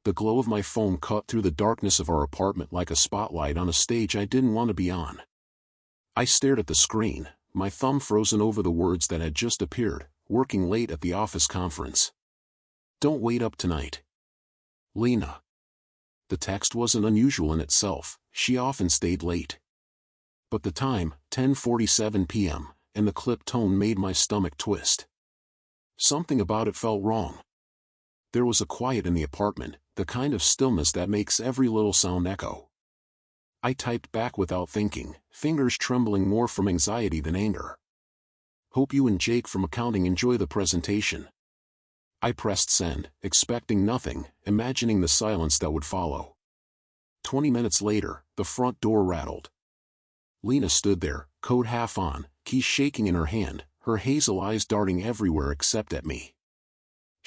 The glow of my phone cut through the darkness of our apartment like a spotlight on a stage I didn't want to be on. I stared at the screen, my thumb frozen over the words that had just appeared, working late at the office conference. Don't wait up tonight. Lena. The text wasn't unusual in itself, she often stayed late. But the time, 10:47 p.m., and the clip tone made my stomach twist. Something about it felt wrong. There was a quiet in the apartment, the kind of stillness that makes every little sound echo. I typed back without thinking, fingers trembling more from anxiety than anger. Hope you and Jake from accounting enjoy the presentation. I pressed send, expecting nothing, imagining the silence that would follow. 20 minutes later, the front door rattled. Lena stood there, coat half on, keys shaking in her hand, her hazel eyes darting everywhere except at me.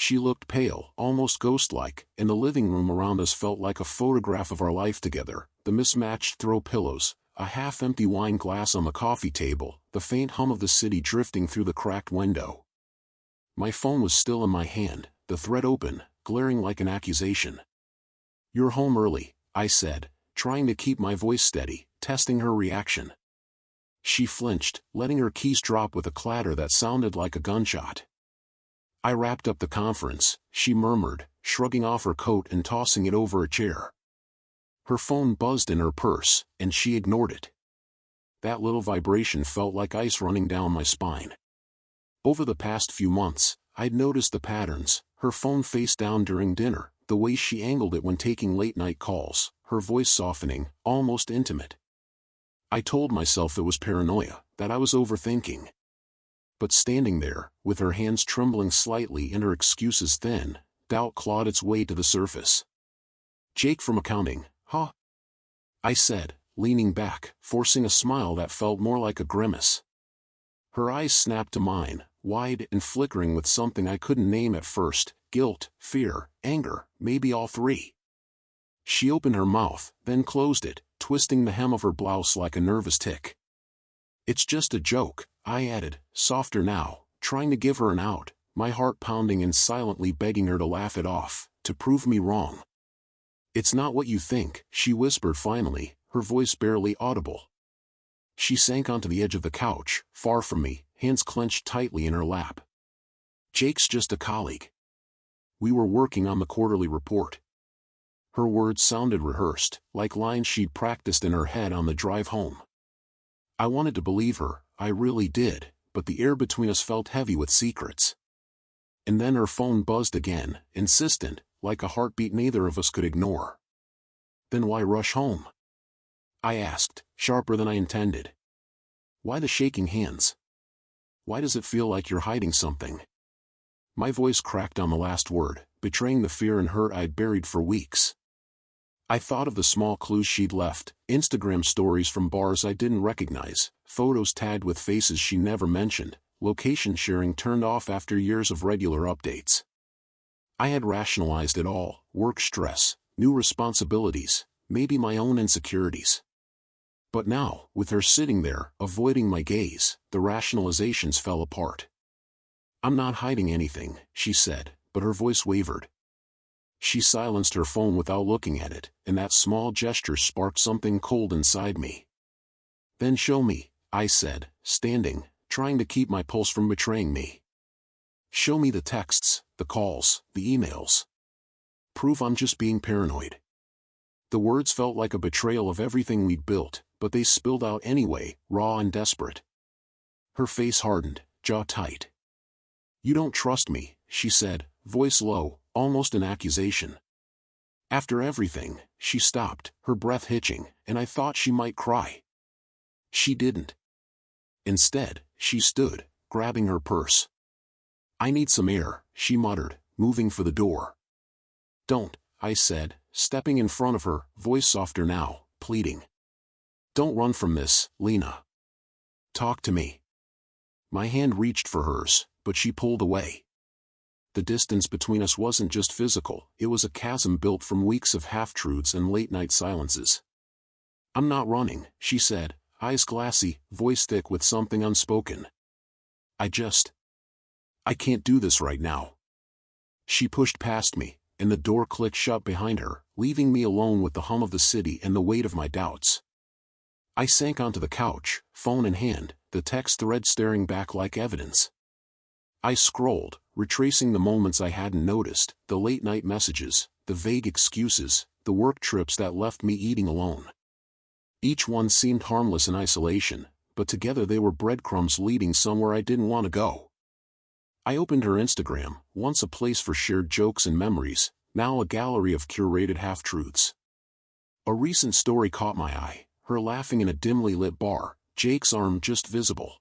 She looked pale, almost ghost-like, and the living room around us felt like a photograph of our life together, the mismatched throw pillows, a half-empty wine glass on the coffee table, the faint hum of the city drifting through the cracked window. My phone was still in my hand, the thread open, glaring like an accusation. You're home early, I said, trying to keep my voice steady, testing her reaction. She flinched, letting her keys drop with a clatter that sounded like a gunshot. I wrapped up the conference, she murmured, shrugging off her coat and tossing it over a chair. Her phone buzzed in her purse, and she ignored it. That little vibration felt like ice running down my spine. Over the past few months, I'd noticed the patterns, her phone face down during dinner, the way she angled it when taking late-night calls, her voice softening, almost intimate. I told myself it was paranoia, that I was overthinking. But standing there, with her hands trembling slightly and her excuses thin, doubt clawed its way to the surface. Jake from accounting, huh? I said, leaning back, forcing a smile that felt more like a grimace. Her eyes snapped to mine, wide and flickering with something I couldn't name at first, guilt, fear, anger, maybe all three. She opened her mouth, then closed it, twisting the hem of her blouse like a nervous tick. It's just a joke, I added, softer now, trying to give her an out, my heart pounding and silently begging her to laugh it off, to prove me wrong. It's not what you think, she whispered finally, her voice barely audible. She sank onto the edge of the couch, far from me, hands clenched tightly in her lap. Jake's just a colleague. We were working on the quarterly report. Her words sounded rehearsed, like lines she'd practiced in her head on the drive home. I wanted to believe her, I really did, but the air between us felt heavy with secrets. And then her phone buzzed again, insistent, like a heartbeat neither of us could ignore. Then why rush home? I asked, sharper than I intended. Why the shaking hands? Why does it feel like you're hiding something? My voice cracked on the last word, betraying the fear and hurt I'd buried for weeks. I thought of the small clues she'd left, Instagram stories from bars I didn't recognize, photos tagged with faces she never mentioned, location sharing turned off after years of regular updates. I had rationalized it all, work stress, new responsibilities, maybe my own insecurities. But now, with her sitting there, avoiding my gaze, the rationalizations fell apart. I'm not hiding anything, she said, but her voice wavered. She silenced her phone without looking at it, and that small gesture sparked something cold inside me. Then show me, I said, standing, trying to keep my pulse from betraying me. Show me the texts, the calls, the emails. Prove I'm just being paranoid. The words felt like a betrayal of everything we'd built, but they spilled out anyway, raw and desperate. Her face hardened, jaw tight. You don't trust me, she said, voice low, almost an accusation. After everything, she stopped, her breath hitching, and I thought she might cry. She didn't. Instead, she stood, grabbing her purse. I need some air, she muttered, moving for the door. Don't, I said, stepping in front of her, voice softer now, pleading. Don't run from this, Lena. Talk to me. My hand reached for hers, but she pulled away. The distance between us wasn't just physical, it was a chasm built from weeks of half-truths and late-night silences. I'm not running, she said, eyes glassy, voice thick with something unspoken. I can't do this right now. She pushed past me, and the door clicked shut behind her, leaving me alone with the hum of the city and the weight of my doubts. I sank onto the couch, phone in hand, the text thread staring back like evidence. I scrolled, retracing the moments I hadn't noticed, the late-night messages, the vague excuses, the work trips that left me eating alone. Each one seemed harmless in isolation, but together they were breadcrumbs leading somewhere I didn't want to go. I opened her Instagram, once a place for shared jokes and memories, now a gallery of curated half-truths. A recent story caught my eye, her laughing in a dimly lit bar, Jake's arm just visible.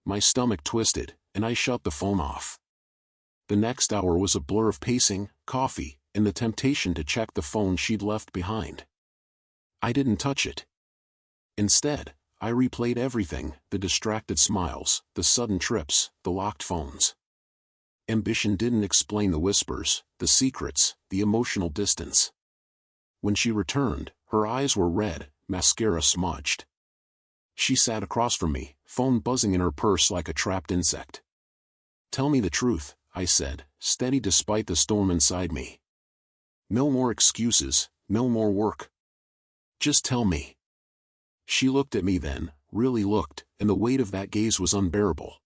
My stomach twisted, and I shut the phone off. The next hour was a blur of pacing, coffee, and the temptation to check the phone she'd left behind. I didn't touch it. Instead, I replayed everything, the distracted smiles, the sudden trips, the locked phones. Ambition didn't explain the whispers, the secrets, the emotional distance. When she returned, her eyes were red, mascara smudged. She sat across from me, phone buzzing in her purse like a trapped insect. "Tell me the truth," I said, steady despite the storm inside me. "No more excuses, no more work. Just tell me." She looked at me then, really looked, and the weight of that gaze was unbearable.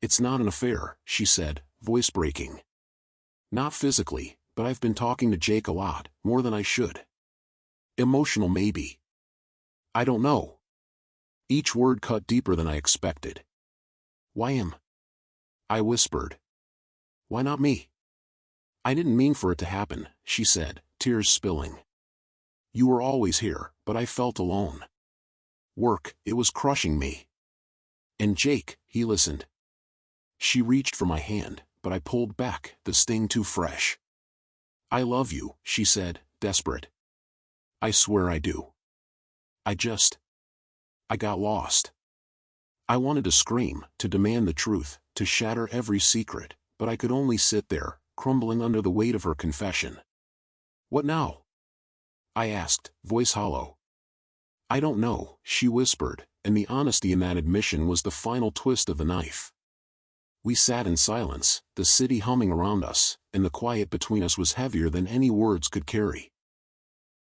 "It's not an affair," she said, voice breaking. "Not physically, but I've been talking to Jake a lot, more than I should. Emotional maybe. I don't know." Each word cut deeper than I expected. "Why him?" I whispered. "Why not me?" "I didn't mean for it to happen," she said, tears spilling. "You were always here, but I felt alone. Work, it was crushing me. And Jake, he listened." She reached for my hand, but I pulled back, the sting too fresh. "I love you," she said, desperate. "I swear I do. I got lost." I wanted to scream, to demand the truth, to shatter every secret, but I could only sit there, crumbling under the weight of her confession. "What now?" I asked, voice hollow. "I don't know," she whispered, and the honesty in that admission was the final twist of the knife. We sat in silence, the city humming around us, and the quiet between us was heavier than any words could carry.